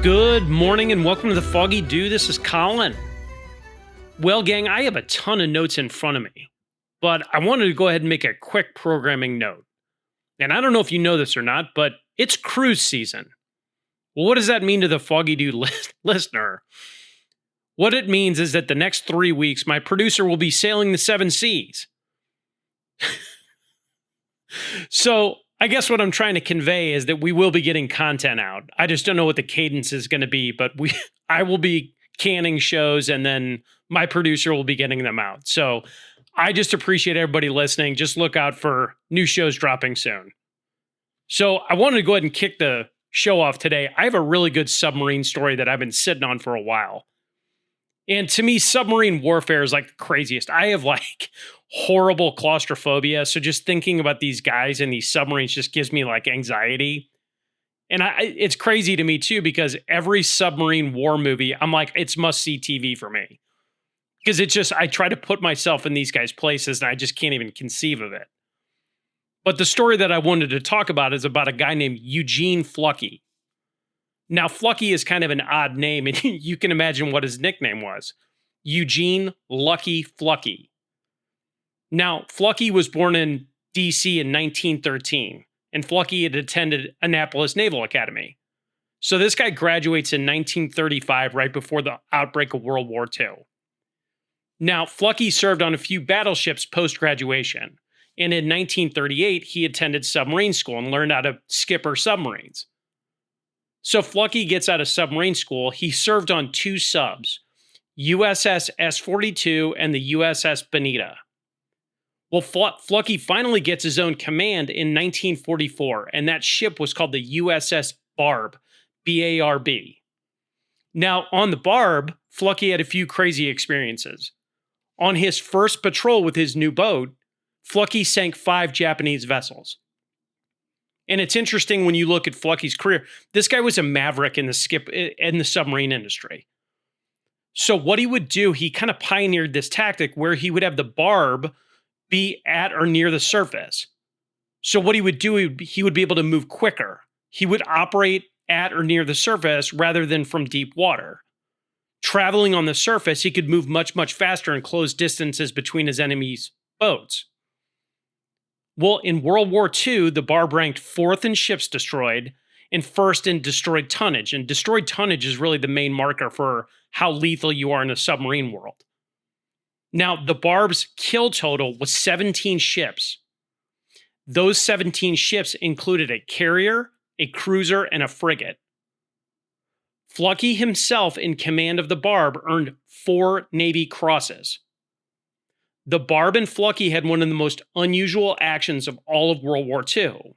Good morning and welcome to the Foggy Dew. This is Colin. Well, gang, I have a ton of notes in front of me, but I wanted to go ahead and make a quick programming note. And I don't know if you know this or not, but it's cruise season. Well, what does that mean to the Foggy Dew listener? What it means is that the next 3 weeks, my producer will be sailing the 7 seas. So I guess what I'm trying to convey is that we will be getting content out. I just don't know what the cadence is going to be, but I will be canning shows and then my producer will be getting them out. So I just appreciate everybody listening. Just look out for new shows dropping soon. So I wanted to go ahead and kick the show off today. I have a really good submarine story that I've been sitting on for a while. And to me, submarine warfare is like the craziest. I have like horrible claustrophobia. So just thinking about these guys and these submarines just gives me like anxiety. And it's crazy to me too, because every submarine war movie, I'm like, it's must-see TV for me. Because it's just, I try to put myself in these guys' places and I just can't even conceive of it. But the story that I wanted to talk about is about a guy named Eugene Flucky. Now, Flucky is kind of an odd name, and you can imagine what his nickname was. Eugene Lucky Flucky. Now, Flucky was born in D.C. in 1913, and Flucky had attended Annapolis Naval Academy. So this guy graduates in 1935, right before the outbreak of World War II. Now, Flucky served on a few battleships post-graduation, and in 1938, he attended submarine school and learned how to skipper submarines. So Flucky gets out of submarine school. He served on 2 subs, USS S-42 and the USS Bonita. Well, Flucky finally gets his own command in 1944, and that ship was called the USS Barb, B-A-R-B. Now, on the Barb, Flucky had a few crazy experiences. On his first patrol with his new boat, Flucky sank 5 Japanese vessels. And it's interesting when you look at Flucky's career, this guy was a maverick in the submarine industry. So what he would do, he kind of pioneered this tactic where he would have the Barb be at or near the surface. So what he would do, he would be able to move quicker. He would operate at or near the surface rather than from deep water. Traveling on the surface, he could move much, much faster and close distances between his enemy's boats. Well, in World War II, the Barb ranked 4th in ships destroyed and 1st in destroyed tonnage. And destroyed tonnage is really the main marker for how lethal you are in the submarine world. Now, the Barb's kill total was 17 ships. Those 17 ships included a carrier, a cruiser, and a frigate. Flucky himself, in command of the Barb, earned 4 Navy Crosses. The Barb and Flucky had one of the most unusual actions of all of World War II.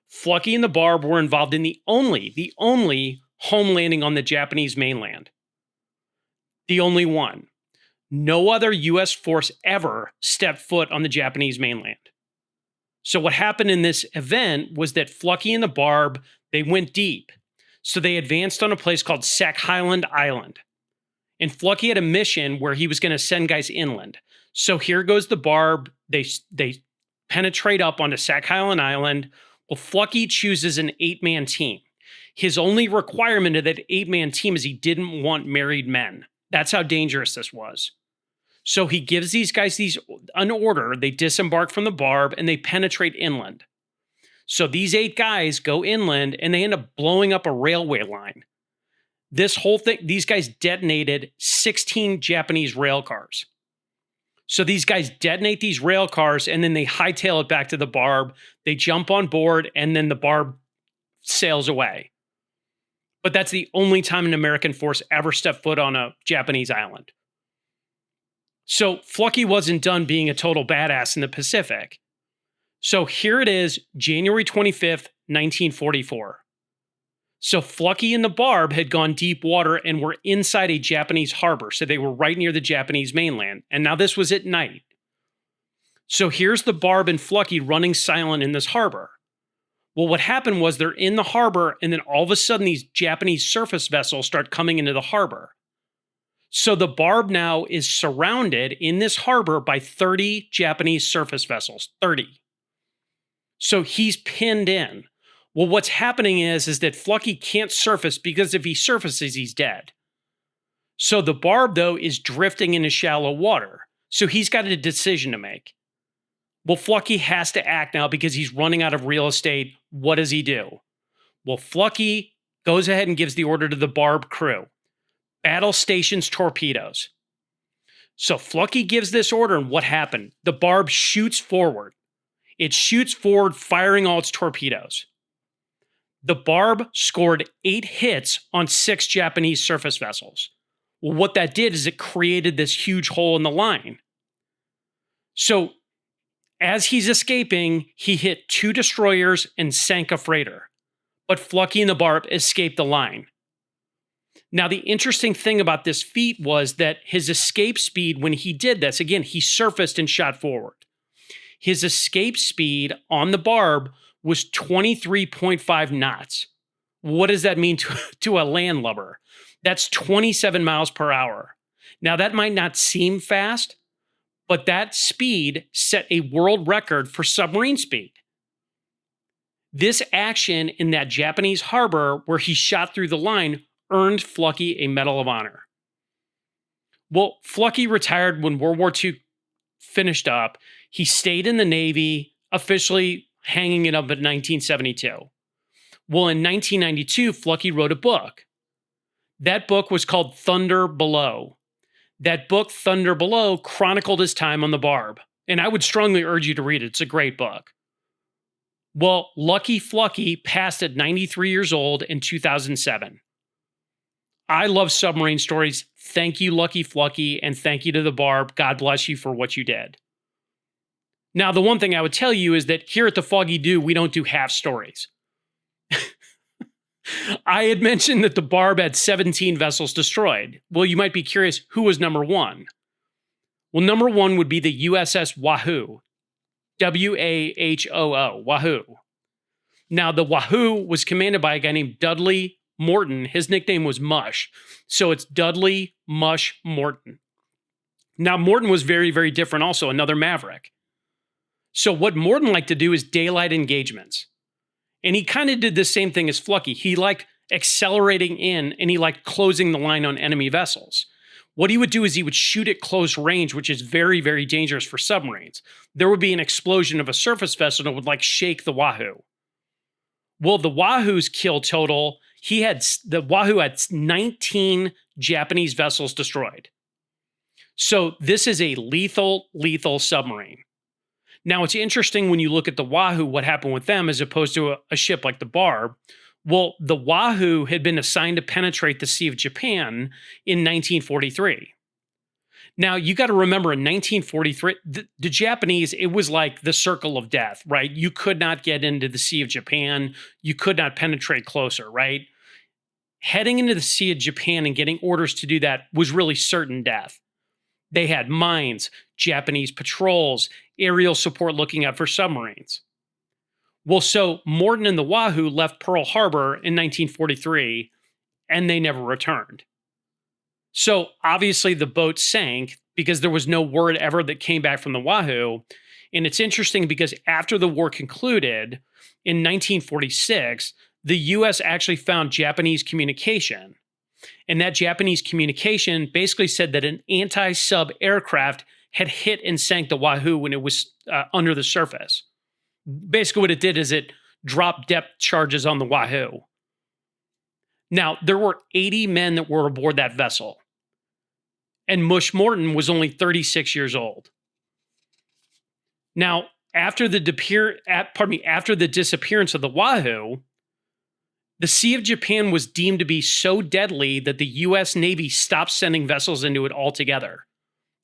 Flucky and the Barb were involved in the only home landing on the Japanese mainland. The only one. No other U.S. force ever stepped foot on the Japanese mainland. So what happened in this event was that Flucky and the Barb, they went deep. So they advanced on a place called Sakhalin Island. And Flucky had a mission where he was going to send guys inland. So here goes the Barb. They penetrate up onto Sakhalin Island. Well, Flucky chooses an 8-man team. His only requirement of that 8-man team is he didn't want married men. That's how dangerous this was. So he gives these guys an order. They disembark from the Barb and they penetrate inland. So these 8 guys go inland and they end up blowing up a railway line. This whole thing, these guys detonated 16 Japanese rail cars. So these guys detonate these rail cars and then they hightail it back to the Barb. They jump on board and then the Barb sails away. But that's the only time an American force ever stepped foot on a Japanese island. So Flucky wasn't done being a total badass in the Pacific. So here it is, January 25th, 1944. So Flucky and the Barb had gone deep water and were inside a Japanese harbor. So they were right near the Japanese mainland. And now this was at night. So here's the Barb and Flucky running silent in this harbor. Well, what happened was they're in the harbor and then all of a sudden these Japanese surface vessels start coming into the harbor. So the Barb now is surrounded in this harbor by 30 Japanese surface vessels, 30. So he's pinned in. Well, what's happening is that Flucky can't surface because if he surfaces, he's dead. So the Barb, though, is drifting into shallow water. So he's got a decision to make. Well, Flucky has to act now because he's running out of real estate. What does he do? Well, Flucky goes ahead and gives the order to the Barb crew. Battle stations torpedoes. So Flucky gives this order, and what happened? The Barb shoots forward. It shoots forward, firing all its torpedoes. The Barb scored 8 hits on 6 Japanese surface vessels. Well, what that did is it created this huge hole in the line. So as he's escaping, he hit 2 destroyers and sank a freighter. But Flucky and the Barb escaped the line. Now, the interesting thing about this feat was that his escape speed when he did this, again, he surfaced and shot forward. His escape speed on the Barb was 23.5 knots. What does that mean to a landlubber? That's 27 miles per hour. Now, that might not seem fast, but that speed set a world record for submarine speed. This action in that Japanese harbor where he shot through the line earned Flucky a Medal of Honor. Well, Flucky retired when World War II finished up. He stayed in the Navy, officially hanging it up in 1972. Well, in 1992, Flucky wrote a book. That book was called Thunder Below. That book, Thunder Below, chronicled his time on the Barb. And I would strongly urge you to read it. It's a great book. Well, Lucky Flucky passed at 93 years old in 2007. I love submarine stories. Thank you, Lucky Flucky, and thank you to the Barb. God bless you for what you did. Now, the one thing I would tell you is that here at the Foggy Dew, we don't do half stories. I had mentioned that the Barb had 17 vessels destroyed. Well, you might be curious, who was number 1? Well, number 1 would be the USS Wahoo. Wahoo. Wahoo. Now, the Wahoo was commanded by a guy named Dudley Morton. His nickname was Mush. So it's Dudley Mush Morton. Now, Morton was very, very different also, another maverick. So what Morton liked to do is daylight engagements. And he kind of did the same thing as Flucky. He liked accelerating in and he liked closing the line on enemy vessels. What he would do is he would shoot at close range, which is very, very dangerous for submarines. There would be an explosion of a surface vessel and it would like shake the Wahoo. Well, the Wahoo's kill total, the Wahoo had 19 Japanese vessels destroyed. So this is a lethal, lethal submarine. Now, it's interesting when you look at the Wahoo, what happened with them as opposed to a ship like the Barb. Well, the Wahoo had been assigned to penetrate the Sea of Japan in 1943. Now, you got to remember in 1943, the Japanese, it was like the circle of death, right? You could not get into the Sea of Japan. You could not penetrate closer, right? Heading into the Sea of Japan and getting orders to do that was really certain death. They had mines, Japanese patrols, aerial support looking out for submarines. Well, so Morton and the Wahoo left Pearl Harbor in 1943, and they never returned. So obviously the boat sank because there was no word ever that came back from the Wahoo. And it's interesting because after the war concluded in 1946, the U.S. actually found Japanese communication. And that Japanese communication basically said that an anti-sub aircraft had hit and sank the Wahoo when it was under the surface. Basically what it did is it dropped depth charges on the Wahoo. Now, there were 80 men that were aboard that vessel. And Mush Morton was only 36 years old. Now, after the disappearance of the Wahoo, the Sea of Japan was deemed to be so deadly that the U.S. Navy stopped sending vessels into it altogether.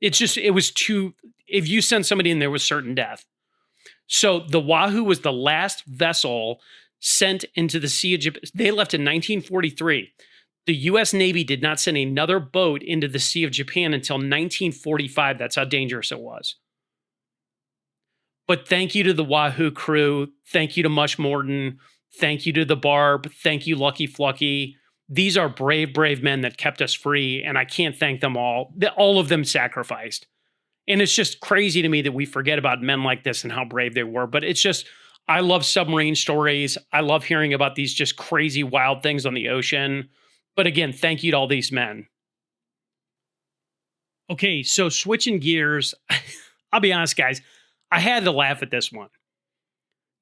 It was too, if you sent somebody in there was certain death. So the Wahoo was the last vessel sent into the Sea of Japan. They left in 1943. The U.S. Navy did not send another boat into the Sea of Japan until 1945. That's how dangerous it was. But thank you to the Wahoo crew. Thank you to Mush Morton. Thank you to the Barb. Thank you, Lucky Flucky. These are brave, brave men that kept us free, and I can't thank them all. All of them sacrificed. And it's just crazy to me that we forget about men like this and how brave they were. But it's just, I love submarine stories. I love hearing about these just crazy, wild things on the ocean. But again, thank you to all these men. Okay, so switching gears, I'll be honest, guys, I had to laugh at this one.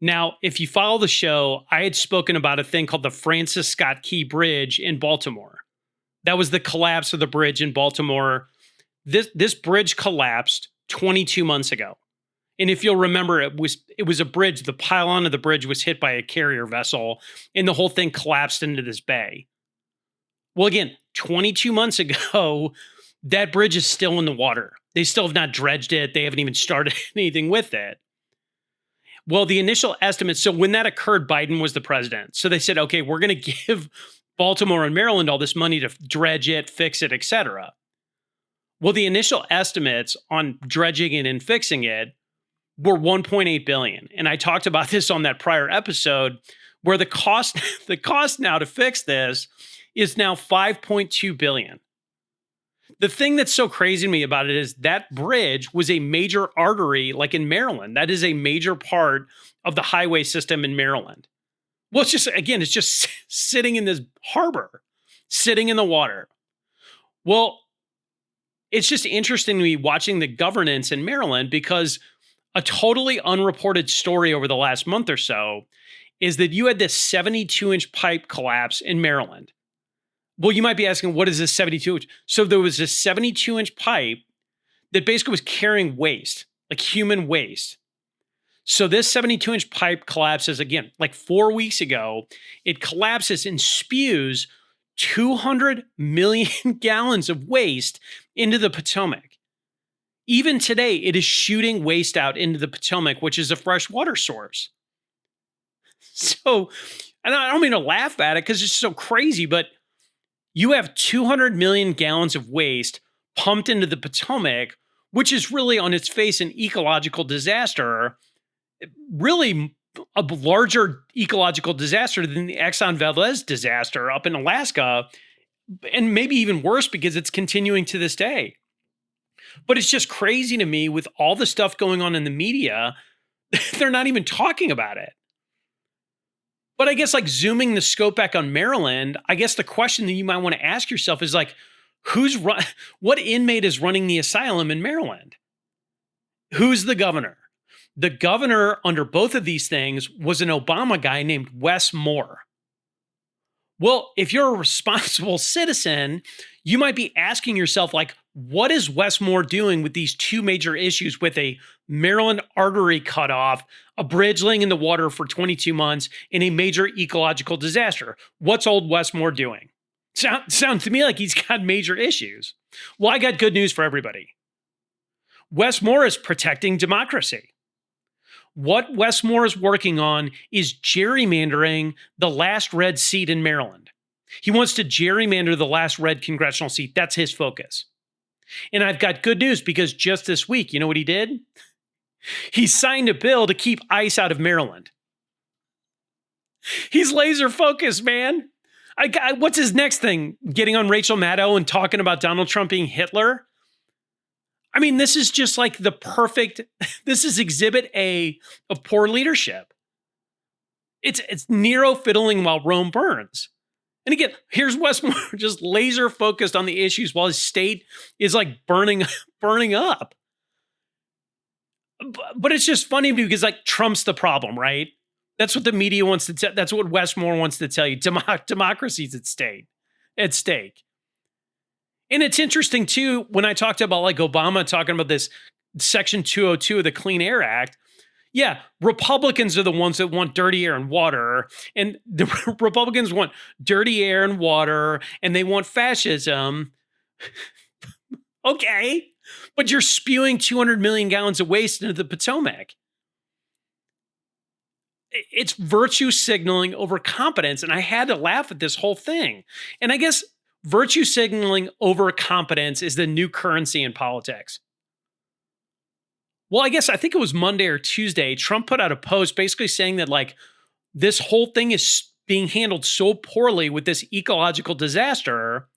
Now, if you follow the show, I had spoken about a thing called the Francis Scott Key Bridge in Baltimore. That was the collapse of the bridge in Baltimore. This bridge collapsed 22 months ago. And if you'll remember, it was a bridge. The pylon of the bridge was hit by a carrier vessel, and the whole thing collapsed into this bay. Well, again, 22 months ago, that bridge is still in the water. They still have not dredged it. They haven't even started anything with it. Well, the initial estimate, so when that occurred, Biden was the president. So they said, okay, we're going to give Baltimore and Maryland all this money to dredge it, fix it, et cetera. Well, the initial estimates on dredging it and fixing it were 1.8 billion. And I talked about this on that prior episode where the cost now to fix this is now 5.2 billion. The thing that's so crazy to me about it is that bridge was a major artery, like in Maryland. That is a major part of the highway system in Maryland. Well, it's just sitting in this harbor, sitting in the water. Well, it's just interesting to me watching the governance in Maryland because a totally unreported story over the last month or so is that you had this 72-inch pipe collapse in Maryland. Well, you might be asking, what is this 72-inch? So there was this 72-inch pipe that basically was carrying waste, like human waste. So this 72-inch pipe collapses again, like 4 weeks ago. It collapses and spews 200 million gallons of waste into the Potomac. Even today, it is shooting waste out into the Potomac, which is a fresh water source. So, and I don't mean to laugh at it because it's so crazy, but you have 200 million gallons of waste pumped into the Potomac, which is really on its face an ecological disaster, really a larger ecological disaster than the Exxon Valdez disaster up in Alaska, and maybe even worse because it's continuing to this day. But it's just crazy to me with all the stuff going on in the media, they're not even talking about it. But I guess like zooming the scope back on Maryland, I guess the question that you might want to ask yourself is like, what inmate is running the asylum in Maryland? Who's the governor? The governor under both of these things was an Obama guy named Wes Moore. Well, if you're a responsible citizen, you might be asking yourself, like, what is Wes Moore doing with these two major issues with a Maryland artery cut off, a bridge laying in the water for 22 months, and a major ecological disaster? What's old Wes Moore doing? Sounds to me like he's got major issues. Well, I got good news for everybody. Wes Moore is protecting democracy. What Wes Moore is working on is gerrymandering the last red seat in Maryland. He wants to gerrymander the last red congressional seat. That's his focus. And I've got good news because just this week, you know what he did? He signed a bill to keep ICE out of Maryland. He's laser focused, man. What's his next thing? Getting on Rachel Maddow and talking about Donald Trump being Hitler? I mean, this is just like this is exhibit A of poor leadership. It's Nero fiddling while Rome burns. And again, here's Wes Moore just laser focused on the issues while his state is like burning up. But it's just funny because like Trump's the problem, right? That's what the media wants to tell. That's what Wes Moore wants to tell you. Democracy's at stake. And it's interesting too, when I talked about like Obama talking about this Section 202 of the Clean Air Act. Yeah, Republicans are the ones that want dirty air and water. And the Republicans want dirty air and water, and they want fascism. Okay, but you're spewing 200 million gallons of waste into the Potomac. It's virtue signaling over competence. And I had to laugh at this whole thing. And I guess virtue signaling over competence is the new currency in politics. Well, I think it was Monday or Tuesday, Trump put out a post basically saying that like this whole thing is being handled so poorly with this ecological disaster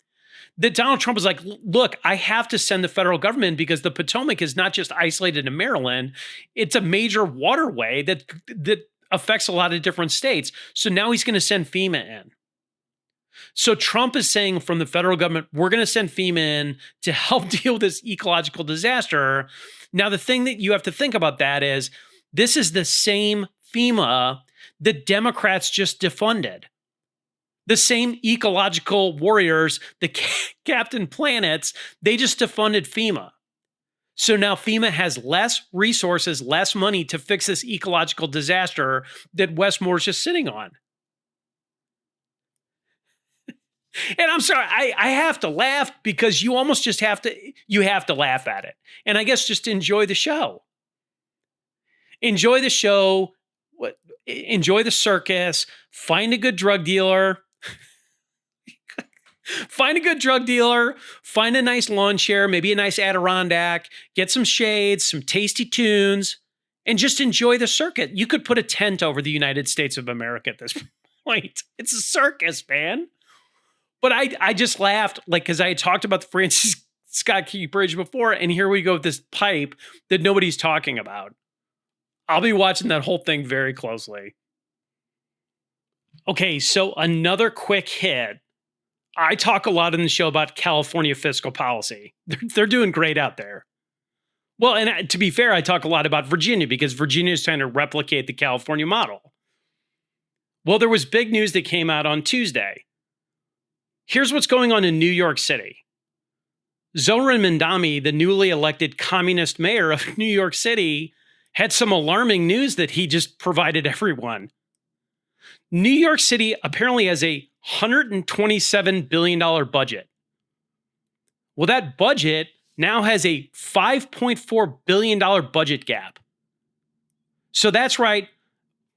that Donald Trump was like, look, I have to send the federal government because the Potomac is not just isolated in Maryland. It's a major waterway that affects a lot of different states. So now he's going to send FEMA in. So Trump is saying from the federal government, we're going to send FEMA in to help deal with this ecological disaster. Now, the thing that you have to think about that is this is the same FEMA that Democrats just defunded. The same ecological warriors, the Captain Planets, they just defunded FEMA. So now FEMA has less resources, less money to fix this ecological disaster that Westmore's just sitting on. And I'm sorry, I have to laugh because you almost just have to laugh at it. And I guess just enjoy the show. Enjoy the show, enjoy the circus, find a good drug dealer. Find a good drug dealer, find a nice lawn chair, maybe a nice Adirondack, get some shades, some tasty tunes, and just enjoy the circuit. You could put a tent over the United States of America at this point. It's a circus, man. But I just laughed, like, because I had talked about the Francis Scott Key Bridge before, and here we go with this pipe that nobody's talking about. I'll be watching that whole thing very closely. Okay, so another quick hit. I talk a lot in the show about California fiscal policy. They're doing great out there. Well, and to be fair, I talk a lot about Virginia because Virginia is trying to replicate the California model. Well, there was big news that came out on Tuesday. Here's what's going on in New York City. Zohran Mamdani, the newly elected communist mayor of New York City, had some alarming news that he just provided everyone. New York City apparently has a $127 billion budget. Well, that budget now has a $5.4 billion budget gap. So that's right.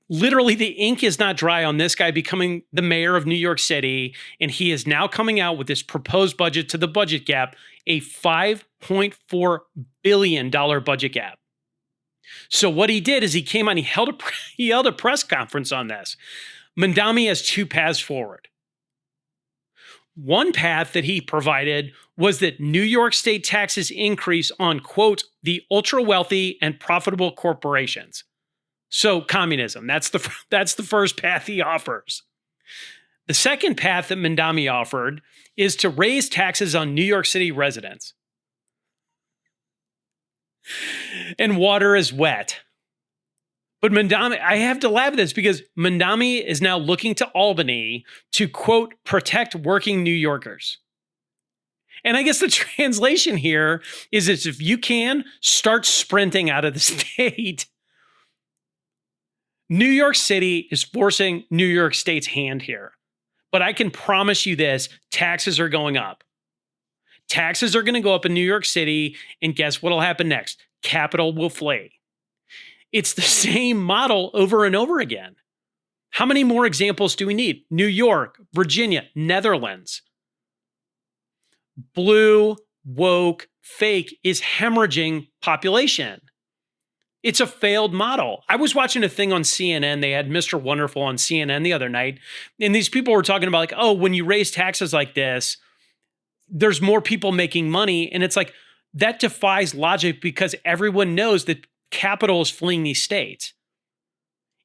Literally, the ink is not dry on this guy becoming the mayor of New York City. And he is now coming out with this proposed budget to the budget gap, a $5.4 billion budget gap. So what he did is he came on, he held a press conference on this. Mamdani has two paths forward. One path that he provided was that New York state taxes increase on, quote, the ultra wealthy and profitable corporations. So communism, that's the first path he offers. The second path that Mamdani offered is to raise taxes on New York City residents. And water is wet. But Mamdani, I have to laugh at this because Mamdani is now looking to Albany to, quote, protect working New Yorkers. And I guess the translation here is that if you can, start sprinting out of the state. New York City is forcing New York State's hand here. But I can promise you this, taxes are going up. Taxes are going to go up in New York City, and guess what will happen next? Capital will flee. It's the same model over and over again. How many more examples do we need? New York, Virginia, Netherlands. Blue, woke, fake is hemorrhaging population. It's a failed model. I was watching a thing on CNN. They had Mr. Wonderful on CNN the other night. And these people were talking about like, oh, when you raise taxes like this, there's more people making money. And it's like, that defies logic because everyone knows that capital is fleeing these states.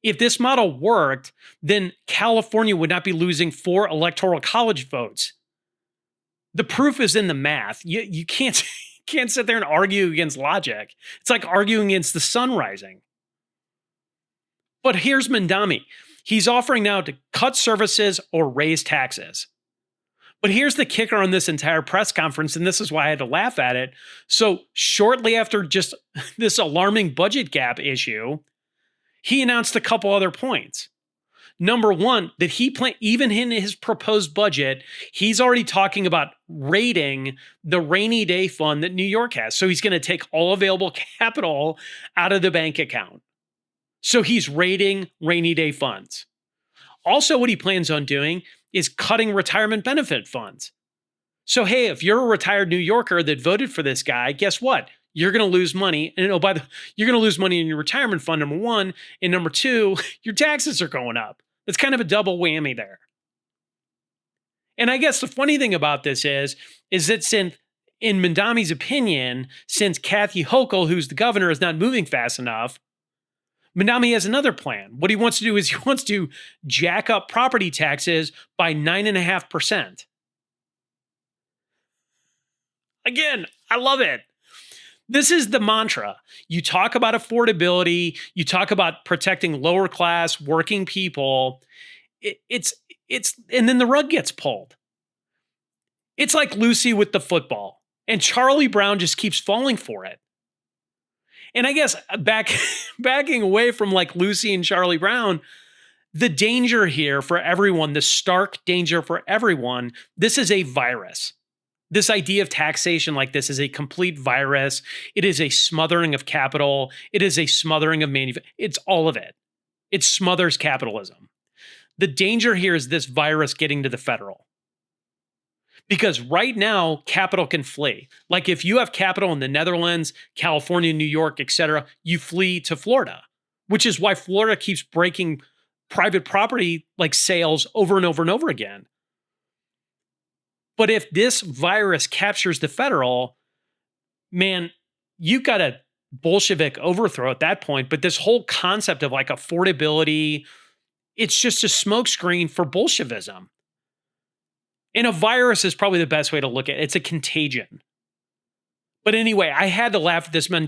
If this model worked, then California would not be losing 4 electoral college votes. The proof is in the math. You can't sit there and argue against logic. It's like arguing against the sun rising. But here's Mamdani. He's offering now to cut services or raise taxes. But here's the kicker on this entire press conference, and this is why I had to laugh at it. So shortly after just this alarming budget gap issue, he announced a couple other points. Number one, that even in his proposed budget, he's already talking about raiding the rainy day fund that New York has. So he's going to take all available capital out of the bank account. So he's raiding rainy day funds. Also, what he plans on doing is cutting retirement benefit funds. So, hey, if you're a retired New Yorker that voted for this guy, guess what? You're going to lose money. And you're going to lose money in your retirement fund, number one. And number two, your taxes are going up. It's kind of a double whammy there. And I guess the funny thing about this is that in Mamdani's opinion, since Kathy Hochul, who's the governor, is not moving fast enough, Manami has another plan. What he wants to do is he wants to jack up property taxes by 9.5%. Again, I love it. This is the mantra. You talk about affordability, you talk about protecting lower class working people. It's and then the rug gets pulled. It's like Lucy with the football, and Charlie Brown just keeps falling for it. And I guess backing away from like Lucy and Charlie Brown, the danger here for everyone, the stark danger for everyone, this is a virus. This idea of taxation like this is a complete virus. It is a smothering of capital. It is a smothering of manufacturing. It's all of it. It smothers capitalism. The danger here is this virus getting to the federal. Because right now, capital can flee. Like if you have capital in the Netherlands, California, New York, etc., you flee to Florida, which is why Florida keeps breaking private property like sales over and over and over again. But if this virus captures the federal, man, you've got a Bolshevik overthrow at that point. But this whole concept of like affordability, it's just a smokescreen for Bolshevism. And a virus is probably the best way to look at it. It's a contagion. But anyway, I had to laugh at this man.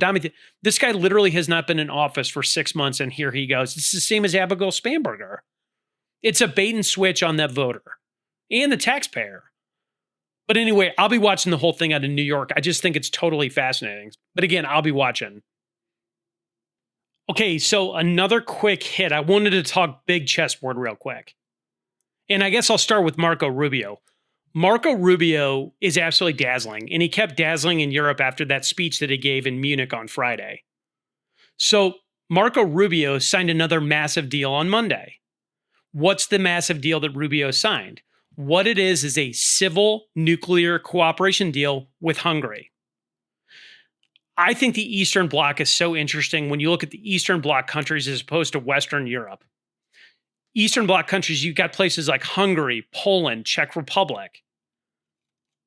This guy literally has not been in office for 6 months, and here he goes. It's the same as Abigail Spanberger. It's a bait and switch on that voter and the taxpayer. But anyway, I'll be watching the whole thing out in New York. I just think it's totally fascinating. But again, I'll be watching. Okay, so another quick hit. I wanted to talk big chessboard real quick. And I guess I'll start with Marco Rubio. Marco Rubio is absolutely dazzling, and he kept dazzling in Europe after that speech that he gave in Munich on Friday. So Marco Rubio signed another massive deal on Monday. What's the massive deal that Rubio signed? What it is a civil nuclear cooperation deal with Hungary. I think the Eastern Bloc is so interesting when you look at the Eastern Bloc countries as opposed to Western Europe. Eastern Bloc countries, you've got places like Hungary, Poland, Czech Republic.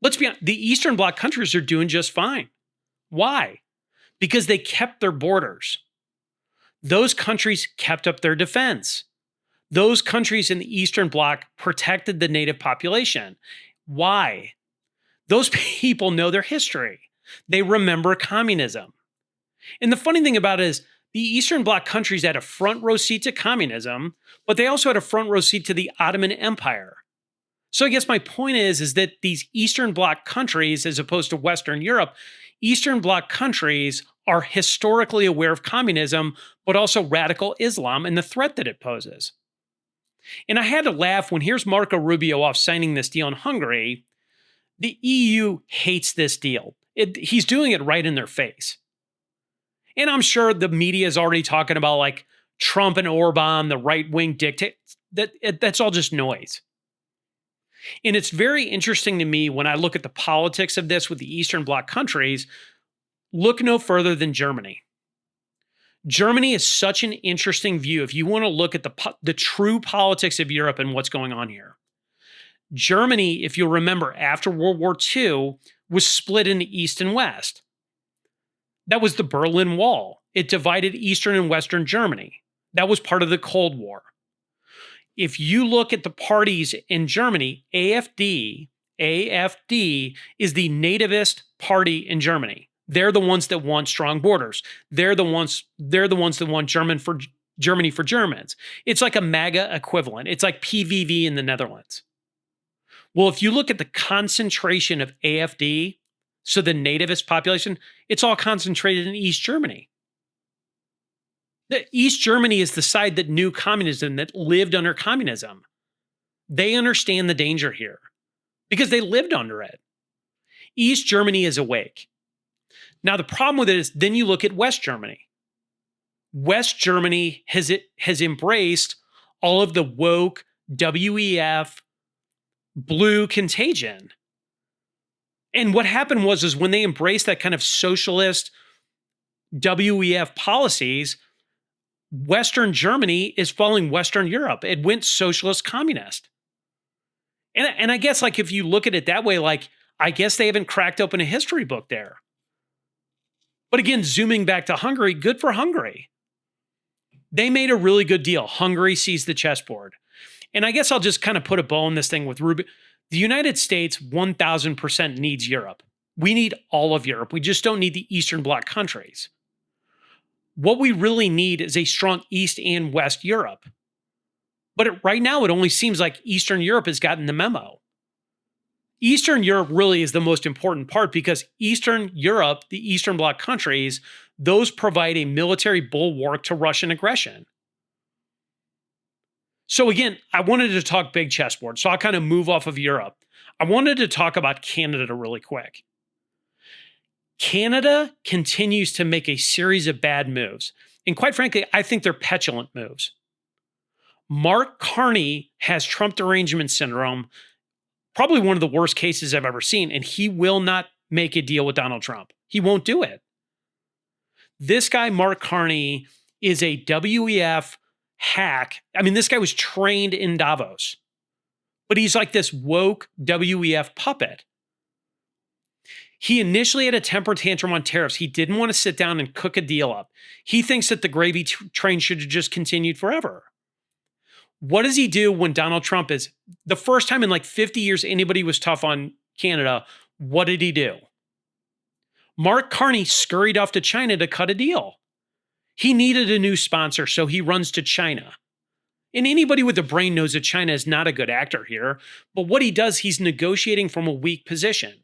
Let's be honest, the Eastern Bloc countries are doing just fine. Why? Because they kept their borders. Those countries kept up their defense. Those countries in the Eastern Bloc protected the native population. Why? Those people know their history. They remember communism. And the funny thing about it is the Eastern Bloc countries had a front row seat to communism, but they also had a front row seat to the Ottoman Empire. So I guess my point is that these Eastern Bloc countries, as opposed to Western Europe, Eastern Bloc countries are historically aware of communism, but also radical Islam and the threat that it poses. And I had to laugh when here's Marco Rubio off signing this deal in Hungary. The EU hates this deal. He's doing it right in their face. And I'm sure the media is already talking about like Trump and Orban, the right-wing dictators. That's all just noise. And it's very interesting to me when I look at the politics of this with the Eastern Bloc countries, look no further than Germany. Germany is such an interesting view if you want to look at the true politics of Europe and what's going on here. Germany, if you'll remember, after World War II, was split into East and West. That was the Berlin Wall. It divided Eastern and Western Germany. That was part of the Cold War. If you look at the parties in Germany, AfD is the nativist party in Germany. They're the ones that want strong borders. They're the ones that want Germany for Germans. It's like a MAGA equivalent. It's like PVV in the Netherlands. Well, if you look at the concentration of AfD, so the nativist population, it's all concentrated in East Germany. The East Germany is the side that knew communism, that lived under communism. They understand the danger here because they lived under it. East Germany is awake. Now, the problem with it is then you look at West Germany. West Germany has embraced all of the woke, WEF, blue contagion. And what happened was when they embraced that kind of socialist WEF policies, Western Germany is following Western Europe. It went socialist communist. And I guess like if you look at it that way, like I guess they haven't cracked open a history book there. But again, zooming back to Hungary, good for Hungary. They made a really good deal. Hungary sees the chessboard. And I guess I'll just kind of put a bow on this thing with Ruby. The United States 1000% needs Europe. We need all of Europe. We just don't need the Eastern Bloc countries. What we really need is a strong East and West Europe. But right now, it only seems like Eastern Europe has gotten the memo. Eastern Europe really is the most important part because Eastern Europe, the Eastern Bloc countries, those provide a military bulwark to Russian aggression. So again, I wanted to talk big chessboard, so I'll kind of move off of Europe. I wanted to talk about Canada really quick. Canada continues to make a series of bad moves. And quite frankly, I think they're petulant moves. Mark Carney has Trump derangement syndrome, probably one of the worst cases I've ever seen, and he will not make a deal with Donald Trump. He won't do it. This guy, Mark Carney, is a WEF hack. I mean, this guy was trained in Davos, but he's like this woke WEF puppet. He initially had a temper tantrum on tariffs. He didn't want to sit down and cook a deal up. He thinks that the gravy train should have just continued forever. What does he do when Donald Trump is the first time in like 50 years anybody was tough on Canada? What did he do? Mark Carney scurried off to China to cut a deal. He needed a new sponsor, so he runs to China. And anybody with a brain knows that China is not a good actor here. But what he does, he's negotiating from a weak position.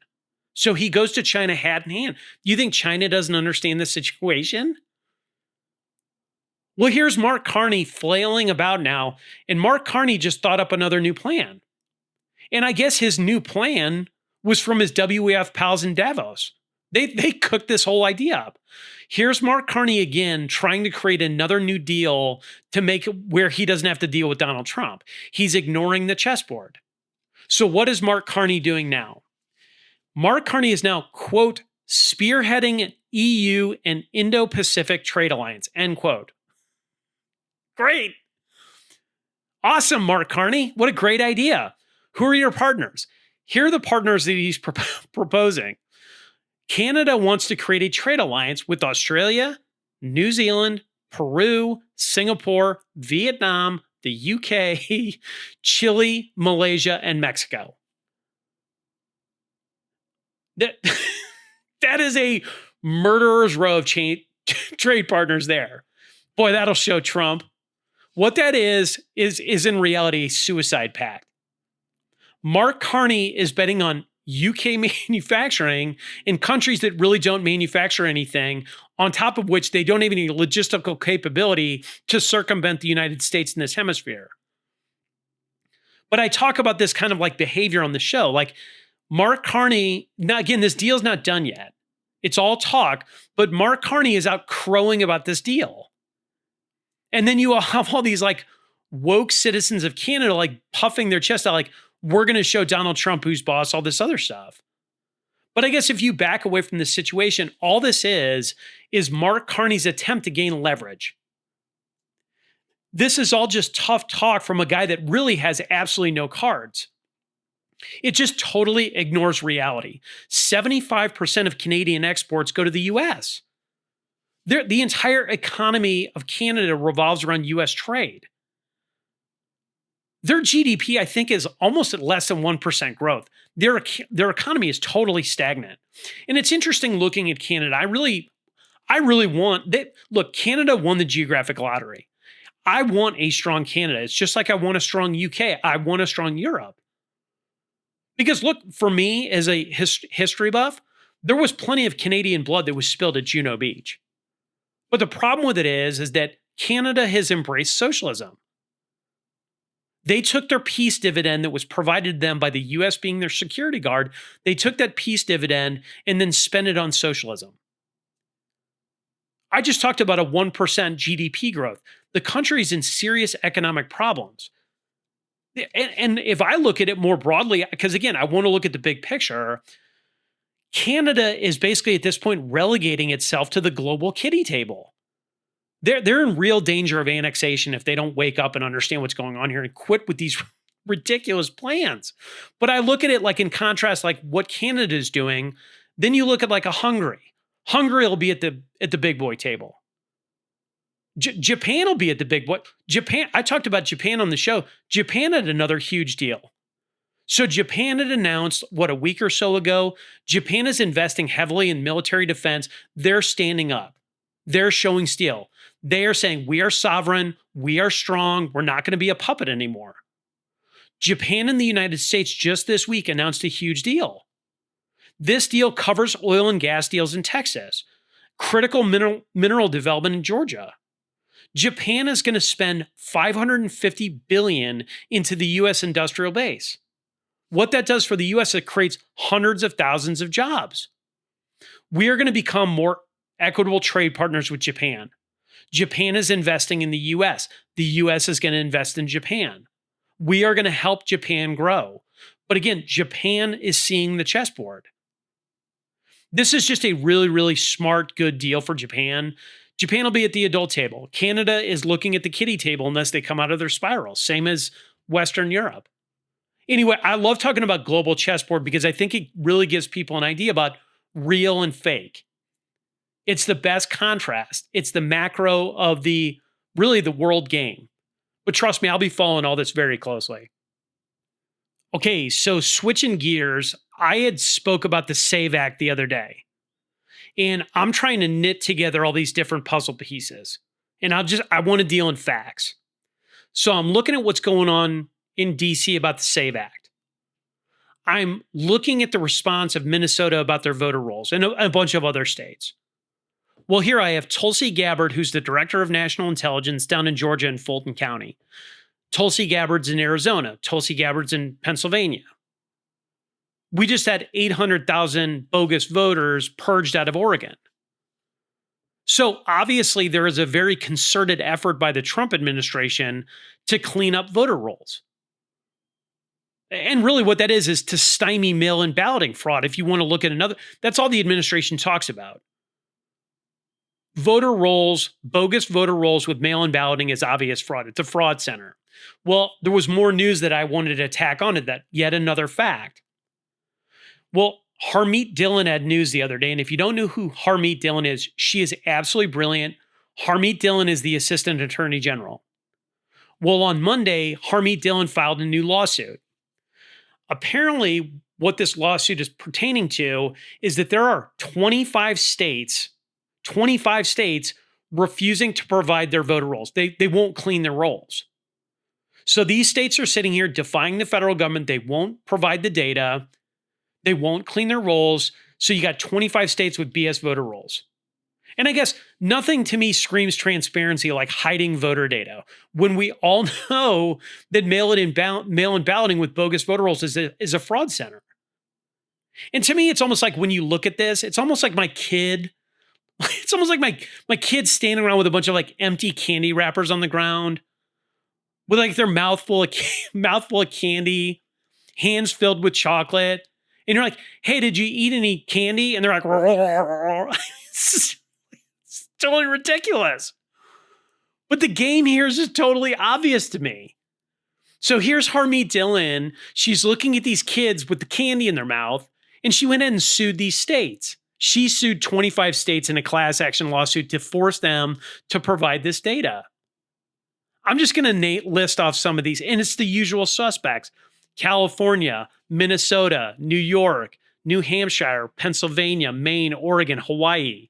So he goes to China hat in hand. You think China doesn't understand the situation? Well, here's Mark Carney flailing about now, and Mark Carney just thought up another new plan. And I guess his new plan was from his WEF pals in Davos. They cooked this whole idea up. Here's Mark Carney again trying to create another new deal to make it where he doesn't have to deal with Donald Trump. He's ignoring the chessboard. So what is Mark Carney doing now? Mark Carney is now, quote, spearheading EU and Indo-Pacific trade alliance, end quote. Great. Awesome, Mark Carney. What a great idea. Who are your partners? Here are the partners that he's proposing. Canada wants to create a trade alliance with Australia, New Zealand, Peru, Singapore, Vietnam, the UK, Chile, Malaysia, and Mexico. That is a murderer's row of trade partners there. Boy, that'll show Trump. What that is in reality a suicide pact. Mark Carney is betting on UK manufacturing in countries that really don't manufacture anything, on top of which they don't have any logistical capability to circumvent the United States in this hemisphere. But I talk about this kind of like behavior on the show. Like Mark Carney, now again, this deal's not done yet. It's all talk, but Mark Carney is out crowing about this deal. And then you have all these like woke citizens of Canada like puffing their chest out like, we're going to show Donald Trump who's boss, all this other stuff. But I guess if you back away from this situation, all this is Mark Carney's attempt to gain leverage. This is all just tough talk from a guy that really has absolutely no cards. It just totally ignores reality. 75% of Canadian exports go to the US. The entire economy of Canada revolves around US trade. Their GDP, I think, is almost at less than 1% growth. Their economy is totally stagnant. And it's interesting looking at Canada. I really want look, Canada won the geographic lottery. I want a strong Canada. It's just like I want a strong UK. I want a strong Europe. Because look, for me as a history buff, there was plenty of Canadian blood that was spilled at Juno Beach. But the problem with it is that Canada has embraced socialism. They took their peace dividend that was provided to them by the US being their security guard. They took that peace dividend and then spent it on socialism. I just talked about a 1% GDP growth. The country is in serious economic problems. And if I look at it more broadly, because again, I want to look at the big picture, Canada is basically at this point relegating itself to the global kiddie table. They're in real danger of annexation if they don't wake up and understand what's going on here and quit with these ridiculous plans. But I look at it like in contrast, like what Canada is doing. Then you look at like a Hungary. Hungary will be at the big boy table. Japan will be at the big boy. Japan, I talked about Japan on the show. Japan had another huge deal. So Japan had announced, a week or so ago, Japan is investing heavily in military defense. They're standing up. They're showing steel. They are saying, we are sovereign. We are strong. We're not going to be a puppet anymore. Japan and the United States just this week announced a huge deal. This deal covers oil and gas deals in Texas, critical mineral development in Georgia. Japan is going to spend $550 billion into the U.S. industrial base. What that does for the U.S., it creates hundreds of thousands of jobs. We are going to become more equitable trade partners with Japan. Japan is investing in the U.S. The U.S. is going to invest in Japan. We are going to help Japan grow. But again, Japan is seeing the chessboard. This is just a really, really smart, good deal for Japan. Japan will be at the adult table. Canada is looking at the kiddie table unless they come out of their spiral, same as Western Europe. Anyway, I love talking about global chessboard because I think it really gives people an idea about real and fake. It's the best contrast. It's the macro of the world game. But trust me, I'll be following all this very closely. Okay, so switching gears, I had spoke about the SAVE Act the other day. And I'm trying to knit together all these different puzzle pieces. And I want to deal in facts. So I'm looking at what's going on in DC about the SAVE Act. I'm looking at the response of Minnesota about their voter rolls and a bunch of other states. Well, here I have Tulsi Gabbard, who's the director of national intelligence down in Georgia in Fulton County. Tulsi Gabbard's in Arizona. Tulsi Gabbard's in Pennsylvania. We just had 800,000 bogus voters purged out of Oregon. So obviously there is a very concerted effort by the Trump administration to clean up voter rolls. And really what that is to stymie mail-in balloting fraud. If you want to look at another, that's all the administration talks about. Voter rolls, bogus voter rolls with mail-in balloting is obvious fraud. It's a fraud center. Well, there was more news that I wanted to tack onto that. Yet another fact. Well, Harmeet Dillon had news the other day. And if you don't know who Harmeet Dillon is, she is absolutely brilliant. Harmeet Dillon is the assistant attorney general. Well, on Monday, Harmeet Dillon filed a new lawsuit. Apparently, what this lawsuit is pertaining to is that there are 25 states refusing to provide their voter rolls. They won't clean their rolls. So these states are sitting here defying the federal government. They won't provide the data. They won't clean their rolls. So you got 25 states with BS voter rolls. And I guess nothing to me screams transparency like hiding voter data when we all know that mail-in balloting with bogus voter rolls is a fraud center. And to me, it's almost like when you look at this, it's almost like my kid. It's almost like my kid standing around with a bunch of like empty candy wrappers on the ground with like their mouthful of candy, hands filled with chocolate. And you're like, hey, did you eat any candy? And they're like, it's totally ridiculous. But the game here is just totally obvious to me. So here's Harmeet Dillon. She's looking at these kids with the candy in their mouth, and she went in and sued these states. She sued 25 states in a class action lawsuit to force them to provide this data. I'm just going to list off some of these, and it's the usual suspects. California, Minnesota, New York, New Hampshire, Pennsylvania, Maine, Oregon, Hawaii.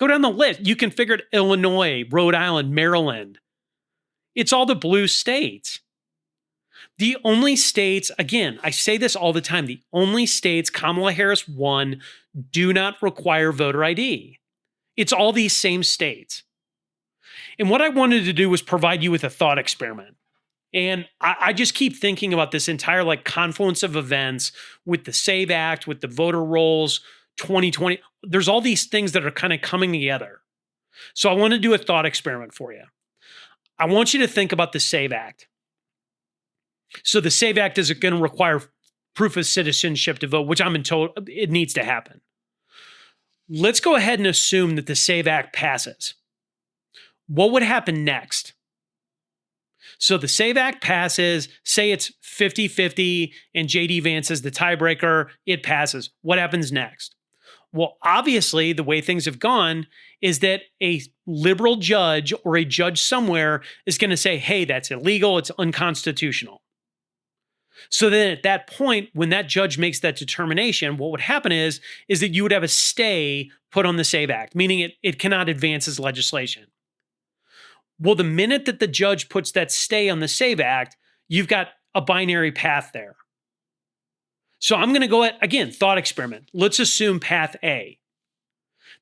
Go down the list. You can figure it: Illinois, Rhode Island, Maryland. It's all the blue states. The only states, again, I say this all the time, the only states Kamala Harris won do not require voter ID. It's all these same states. And what I wanted to do was provide you with a thought experiment. And I just keep thinking about this entire like confluence of events with the SAVE Act, with the voter rolls, 2020. There's all these things that are kind of coming together. So I want to do a thought experiment for you. I want you to think about the SAVE Act. So the SAVE Act is going to require proof of citizenship to vote, which I'm told it needs to happen. Let's go ahead and assume that the SAVE Act passes. What would happen next? So the SAVE Act passes, say it's 50-50 and JD Vance is the tiebreaker, it passes. What happens next? Well, obviously, the way things have gone is that a liberal judge or a judge somewhere is going to say, hey, that's illegal, it's unconstitutional. So then at that point, when that judge makes that determination, what would happen is that you would have a stay put on the SAVE Act, meaning it cannot advance as legislation. Well, the minute that the judge puts that stay on the SAVE Act, you've got a binary path there. So I'm going to go at, again, thought experiment. Let's assume path A,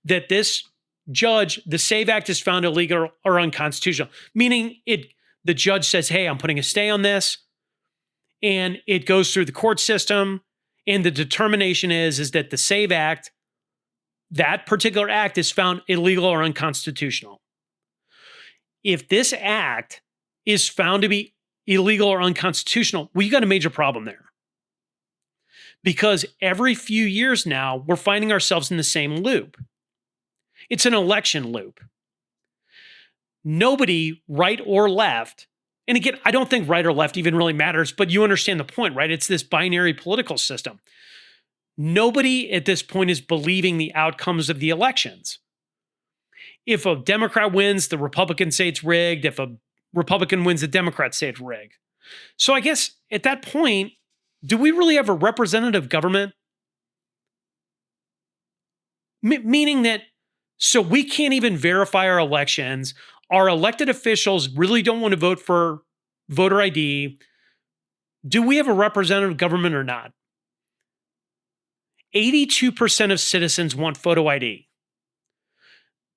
that this judge, the SAVE Act is found illegal or unconstitutional, meaning the judge says, hey, I'm putting a stay on this, and it goes through the court system, and the determination is that the SAVE Act, that particular act is found illegal or unconstitutional. If this act is found to be illegal or unconstitutional, well, you got a major problem there. Because every few years now, we're finding ourselves in the same loop. It's an election loop. Nobody, right or left, and again, I don't think right or left even really matters, but you understand the point, right? It's this binary political system. Nobody at this point is believing the outcomes of the elections. If a Democrat wins, the Republicans say it's rigged. If a Republican wins, the Democrats say it's rigged. So I guess at that point, do we really have a representative government? Meaning that, so we can't even verify our elections. Our elected officials really don't want to vote for voter ID. Do we have a representative government or not? 82% of citizens want photo ID.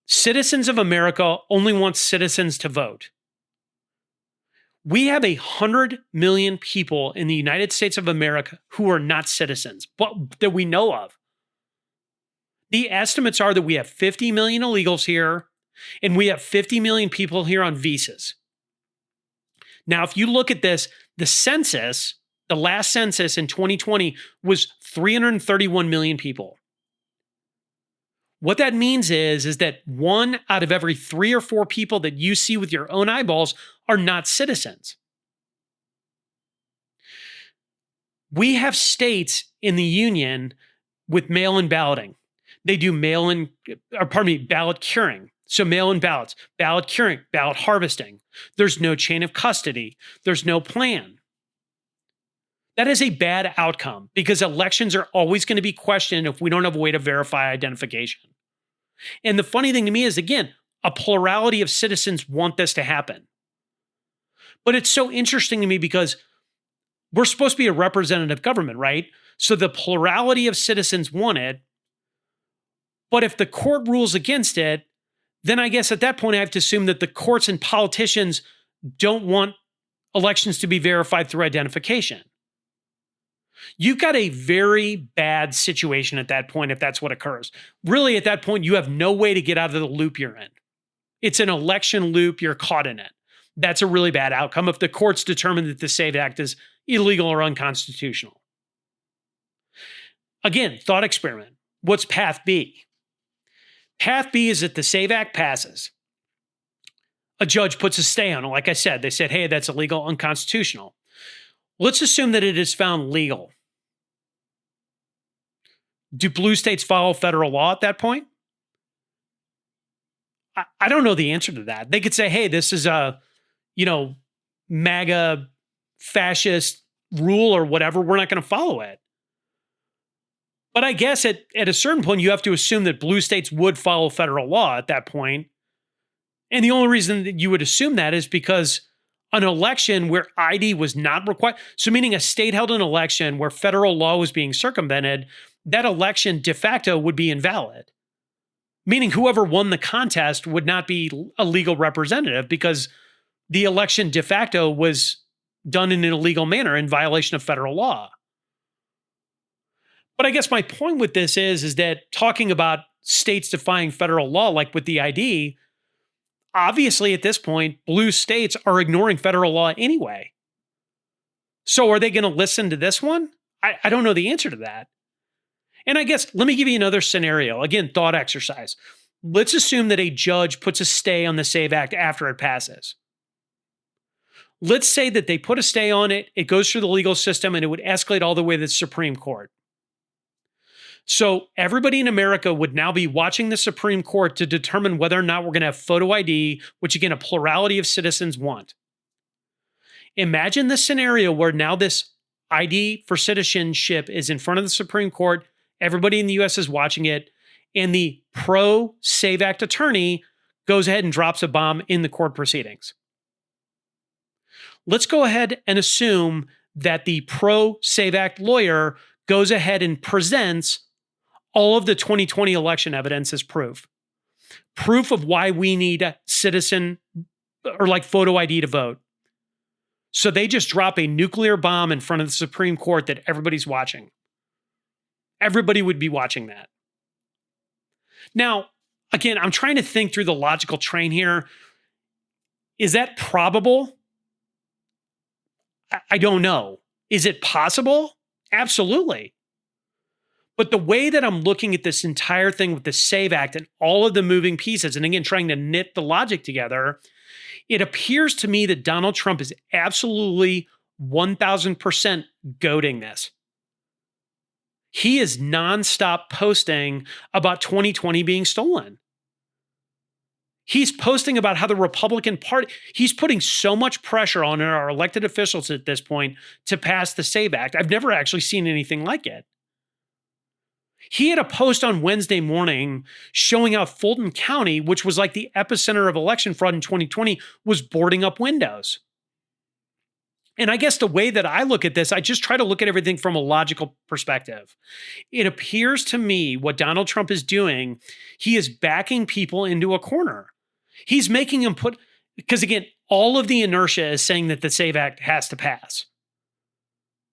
Citizens of America only want citizens to vote. We have 100 million people in the United States of America who are not citizens, but that we know of. The estimates are that we have 50 million illegals here, and we have 50 million people here on visas. Now, if you look at this, the census, the last census in 2020 was 331 million people. What that means is that 1 out of every 3 or 4 people that you see with your own eyeballs are not citizens. We have states in the union with mail-in balloting. They do ballot curing. So mail-in ballots, ballot curing, ballot harvesting. There's no chain of custody. There's no plan. That is a bad outcome because elections are always going to be questioned if we don't have a way to verify identification. And the funny thing to me is, again, a plurality of citizens want this to happen. But it's so interesting to me because we're supposed to be a representative government, right? So the plurality of citizens want it. But if the court rules against it, then I guess at that point I have to assume that the courts and politicians don't want elections to be verified through identification. You've got a very bad situation at that point if that's what occurs. Really, at that point, you have no way to get out of the loop you're in. It's an election loop, you're caught in it. That's a really bad outcome if the courts determine that the SAVE Act is illegal or unconstitutional. Again, thought experiment. What's path B? Path B is that the SAVE Act passes. A judge puts a stay on it. Like I said, they said, hey, that's illegal, unconstitutional. Let's assume that it is found legal. Do blue states follow federal law at that point? I don't know the answer to that. They could say, hey, this is a, MAGA fascist rule or whatever. We're not going to follow it. But I guess at a certain point, you have to assume that blue states would follow federal law at that point. And the only reason that you would assume that is because an election where ID was not required, so meaning a state held an election where federal law was being circumvented, that election de facto would be invalid. Meaning whoever won the contest would not be a legal representative because the election de facto was done in an illegal manner in violation of federal law. But I guess my point with this is that talking about states defying federal law, like with the ID, obviously at this point, blue states are ignoring federal law anyway. So are they going to listen to this one? I don't know the answer to that. And I guess, let me give you another scenario. Again, thought exercise. Let's assume that a judge puts a stay on the SAVE Act after it passes. Let's say that they put a stay on it, it goes through the legal system, and it would escalate all the way to the Supreme Court. So everybody in America would now be watching the Supreme Court to determine whether or not we're going to have photo ID, which again, a plurality of citizens want. Imagine the scenario where now this ID for citizenship is in front of the Supreme Court. Everybody in the US is watching it. And the pro SAVE Act attorney goes ahead and drops a bomb in the court proceedings. Let's go ahead and assume that the pro SAVE Act lawyer goes ahead and presents all of the 2020 election evidence as proof of why we need a citizen or like photo ID to vote. So they just drop a nuclear bomb in front of the Supreme Court that everybody's watching. Everybody would be watching that. Now, again, I'm trying to think through the logical train here. Is that probable? I don't know. Is it possible? Absolutely. But the way that I'm looking at this entire thing with the SAVE Act and all of the moving pieces, and again, trying to knit the logic together, it appears to me that Donald Trump is absolutely 1000% goading this. He is nonstop posting about 2020 being stolen. He's posting about how the Republican Party, he's putting so much pressure on our elected officials at this point to pass the SAVE Act. I've never actually seen anything like it. He had a post on Wednesday morning showing how Fulton County, which was like the epicenter of election fraud in 2020, was boarding up windows. And I guess the way that I look at this, I just try to look at everything from a logical perspective. It appears to me what Donald Trump is doing, he is backing people into a corner. He's making them put, because again, all of the inertia is saying that the SAVE Act has to pass.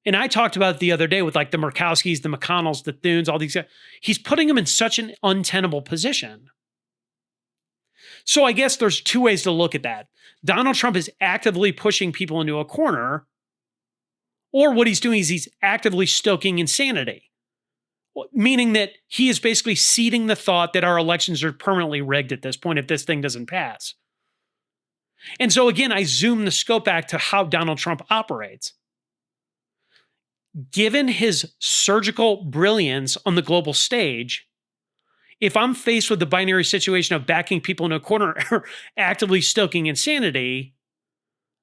And I talked about it the other day with like the Murkowskis, the McConnells, the Thunes, all these guys. He's putting them in such an untenable position. So I guess there's two ways to look at that. Donald Trump is actively pushing people into a corner, or what he's doing is he's actively stoking insanity, meaning that he is basically seeding the thought that our elections are permanently rigged at this point if this thing doesn't pass. And so again, I zoom the scope back to how Donald Trump operates. Given his surgical brilliance on the global stage, if I'm faced with the binary situation of backing people in a corner or actively stoking insanity,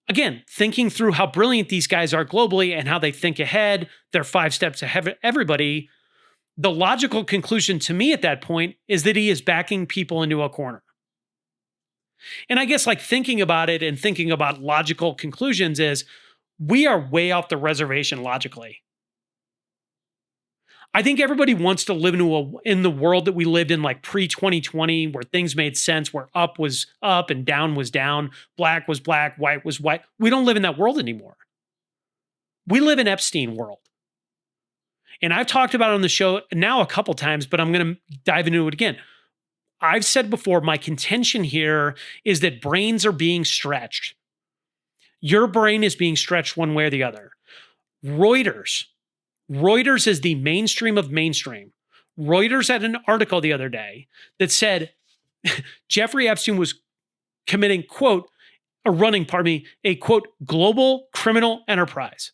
again, thinking through how brilliant these guys are globally and how they think ahead, they're 5 steps ahead of everybody, the logical conclusion to me at that point is that he is backing people into a corner. And I guess like thinking about it and thinking about logical conclusions is we are way off the reservation logically. I think everybody wants to live in the world that we lived in like pre-2020 where things made sense, where up was up and down was down, black was black, white was white. We don't live in that world anymore. We live in Epstein world. And I've talked about it on the show now a couple times, but I'm going to dive into it again. I've said before, my contention here is that brains are being stretched. Your brain is being stretched one way or the other. Reuters is the mainstream of mainstream. Reuters had an article the other day that said Jeffrey Epstein was committing, quote, a quote, global criminal enterprise.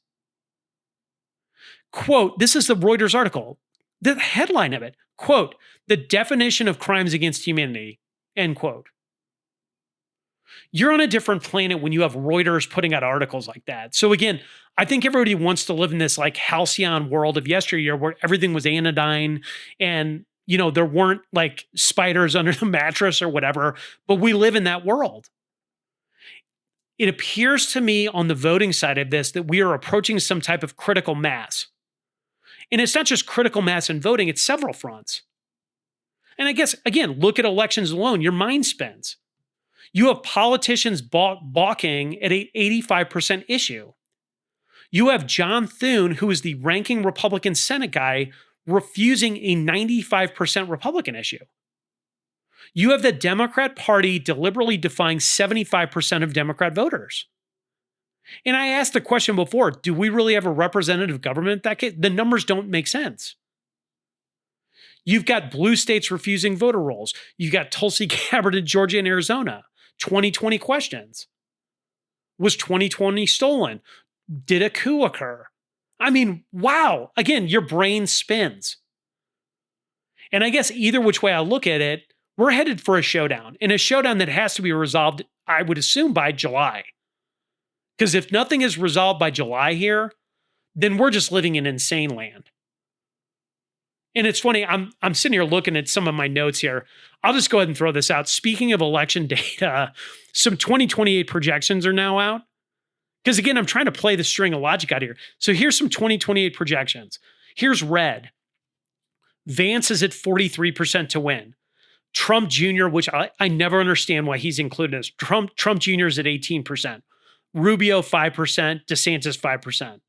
Quote, this is the Reuters article. The headline of it, quote, the definition of crimes against humanity, end quote. You're on a different planet when you have Reuters putting out articles like that. So again, I think everybody wants to live in this like halcyon world of yesteryear where everything was anodyne and, you know, there weren't like spiders under the mattress or whatever, but we live in that world. It appears to me on the voting side of this that we are approaching some type of critical mass. And it's not just critical mass in voting, it's several fronts. And I guess, again, look at elections alone, your mind spins. You have politicians balking at an 85% issue. You have John Thune, who is the ranking Republican Senate guy, refusing a 95% Republican issue. You have the Democrat Party deliberately defying 75% of Democrat voters. And I asked the question before, do we really have a representative government in that case? The numbers don't make sense. You've got blue states refusing voter rolls. You've got Tulsi Gabbard in Georgia and Arizona. 2020 questions. Was 2020 stolen? Did a coup occur? I mean, wow. Again, your brain spins. And I guess either which way I look at it, we're headed for a showdown, and a showdown that has to be resolved, I would assume, by July. Because if nothing is resolved by July here, then we're just living in insane land. And it's funny, I'm sitting here looking at some of my notes here. I'll just go ahead and throw this out. Speaking of election data, some 2028 projections are now out. Because again, I'm trying to play the string of logic out here. So here's some 2028 projections. Here's red. Vance is at 43% to win. Trump Jr., which I never understand why he's included in this. Trump Jr. is at 18%. Rubio, 5%. DeSantis, 5%.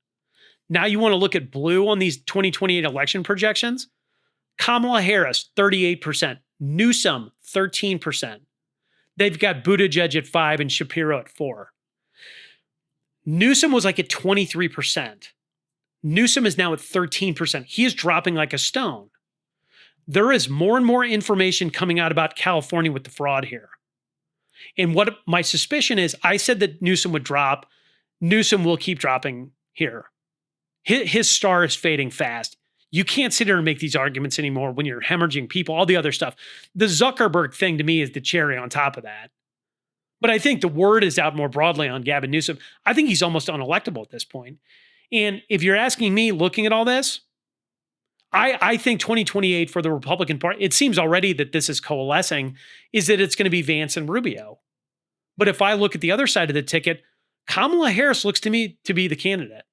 Now you want to look at blue on these 2028 election projections? Kamala Harris, 38%. Newsom, 13%. They've got Buttigieg at 5% and Shapiro at 4%. Newsom was like at 23%. Newsom is now at 13%. He is dropping like a stone. There is more and more information coming out about California with the fraud here. And what my suspicion is, I said that Newsom would drop. Newsom will keep dropping here. His star is fading fast. You can't sit here and make these arguments anymore when you're hemorrhaging people, all the other stuff. The Zuckerberg thing to me is the cherry on top of that. But I think the word is out more broadly on Gavin Newsom. I think he's almost unelectable at this point. And if you're asking me, looking at all this, I think 2028 for the Republican Party, it seems already that this is coalescing, is that it's going to be Vance and Rubio. But if I look at the other side of the ticket, Kamala Harris looks to me to be the candidate.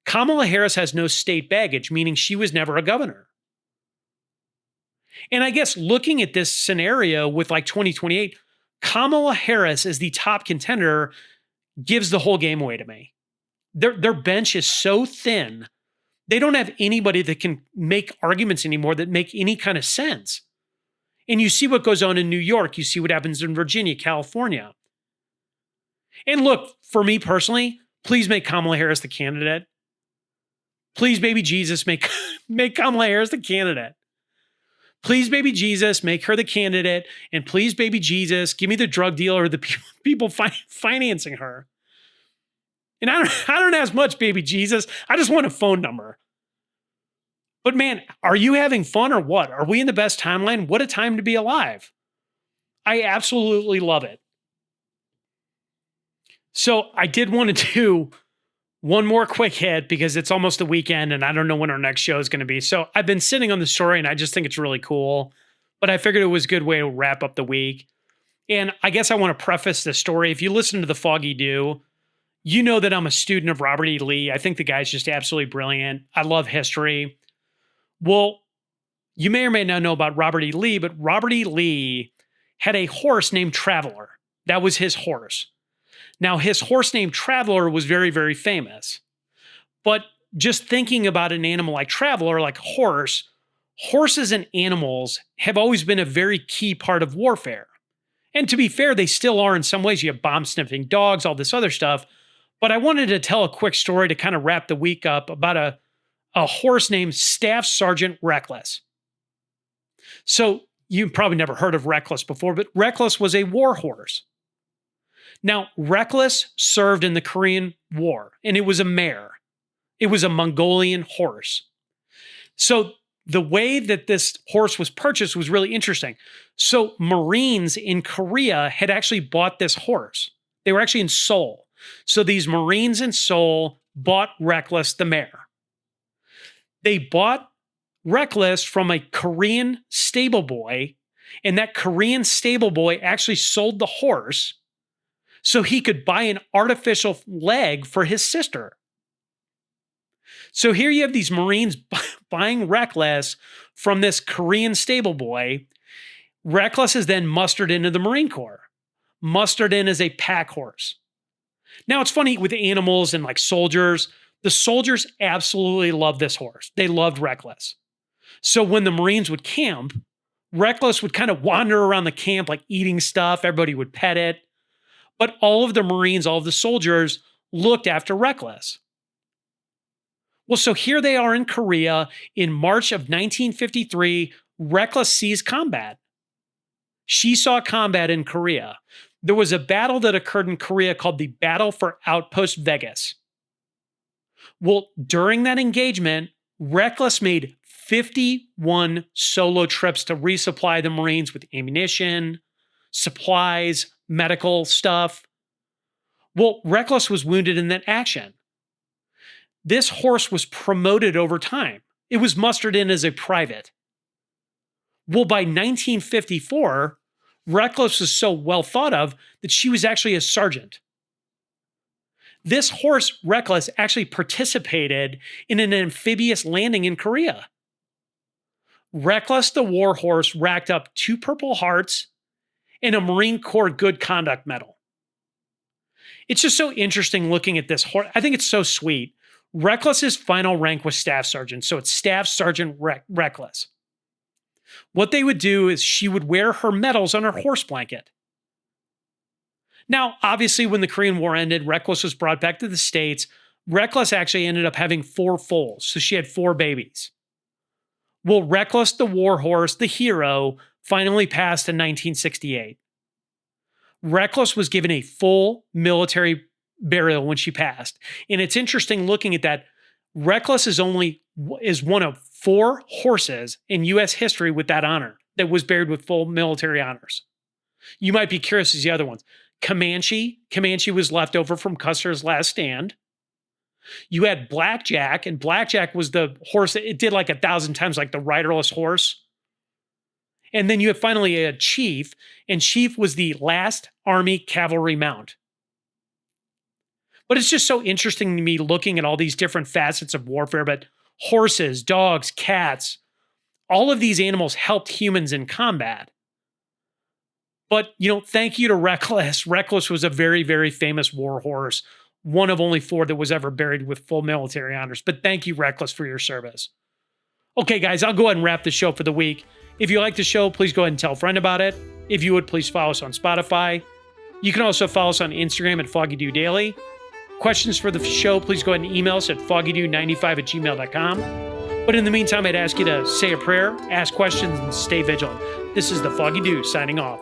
Kamala Harris has no state baggage, meaning she was never a governor. And I guess looking at this scenario with like 2028, Kamala Harris as the top contender gives the whole game away to me. Their bench is so thin. They don't have anybody that can make arguments anymore that make any kind of sense. And you see what goes on in New York. You see what happens in Virginia, California. And look, for me personally, please make Kamala Harris the candidate. Please, baby Jesus, make Kamala Harris the candidate. Please, baby Jesus, make her the candidate. And please, baby Jesus, give me the drug dealer or the people financing her. And I don't ask much, baby Jesus. I just want a phone number. But man, are you having fun or what? Are we in the best timeline? What a time to be alive. I absolutely love it. So I did want to do one more quick hit because it's almost the weekend and I don't know when our next show is going to be. So I've been sitting on the story and I just think it's really cool. But I figured it was a good way to wrap up the week. And I guess I want to preface the story. If you listen to the Foggy Dew, you know that I'm a student of Robert E. Lee. I think the guy's just absolutely brilliant. I love history. Well, you may or may not know about Robert E. Lee, but Robert E. Lee had a horse named Traveler. That was his horse. Now, his horse named Traveler was very, very famous. But just thinking about an animal like Traveler, like a horse, horses and animals have always been a very key part of warfare. And to be fair, they still are in some ways. You have bomb-sniffing dogs, all this other stuff. But I wanted to tell a quick story to kind of wrap the week up about a horse named Staff Sergeant Reckless. So you've probably never heard of Reckless before, but Reckless was a war horse. Now, Reckless served in the Korean War, and it was a mare. It was a Mongolian horse. So the way that this horse was purchased was really interesting. So Marines in Korea had actually bought this horse. They were actually in Seoul. So these Marines in Seoul bought Reckless the mare. They bought Reckless from a Korean stable boy, and that Korean stable boy actually sold the horse so he could buy an artificial leg for his sister. So here you have these Marines buying Reckless from this Korean stable boy. Reckless is then mustered into the Marine Corps, mustered in as a pack horse. Now, it's funny with animals and like soldiers, the soldiers absolutely loved this horse. They loved Reckless. So when the Marines would camp, Reckless would kind of wander around the camp like eating stuff. Everybody would pet it. But all of the Marines, all of the soldiers looked after Reckless. Well, so here they are in Korea in March of 1953. Reckless sees combat. She saw combat in Korea. There was a battle that occurred in Korea called the Battle for Outpost Vegas. Well, during that engagement, Reckless made 51 solo trips to resupply the Marines with ammunition, supplies, medical stuff. Well, Reckless was wounded in that action. This horse was promoted over time. It was mustered in as a private. Well, by 1954, Reckless was so well thought of that she was actually a sergeant. This horse, Reckless, actually participated in an amphibious landing in Korea. Reckless, the war horse, racked up 2 Purple Hearts and a Marine Corps Good Conduct Medal. It's just so interesting looking at this horse. I think it's so sweet. Reckless's final rank was Staff Sergeant, so it's Staff Sergeant Reckless. What they would do is she would wear her medals on her horse blanket. Now, obviously, when the Korean War ended, Reckless was brought back to the States. Reckless actually ended up having 4 foals, so she had 4 babies. Well, Reckless, the war horse, the hero, finally passed in 1968. Reckless was given a full military burial when she passed. And it's interesting looking at that. Reckless is one of 4 horses in U.S. history with that honor that was buried with full military honors. You might be curious as the other ones. Comanche was left over from Custer's last stand. You had Blackjack, and Blackjack was the horse that it did like 1,000 times like the riderless horse. And then you have finally a Chief, and Chief was the last Army cavalry mount. But it's just so interesting to me looking at all these different facets of warfare, but horses, dogs, cats, all of these animals helped humans in combat. But, thank you to Reckless. Reckless was a very, very famous war horse, one of only 4 that was ever buried with full military honors. But thank you, Reckless, for your service. Okay, guys, I'll go ahead and wrap the show for the week. If you like the show, please go ahead and tell a friend about it. If you would, please follow us on Spotify. You can also follow us on Instagram at Foggy Dew Daily. Questions for the show, please go ahead and email us at foggydew95@gmail.com. But in the meantime, I'd ask you to say a prayer, ask questions, and stay vigilant. This is the Foggy Dew signing off.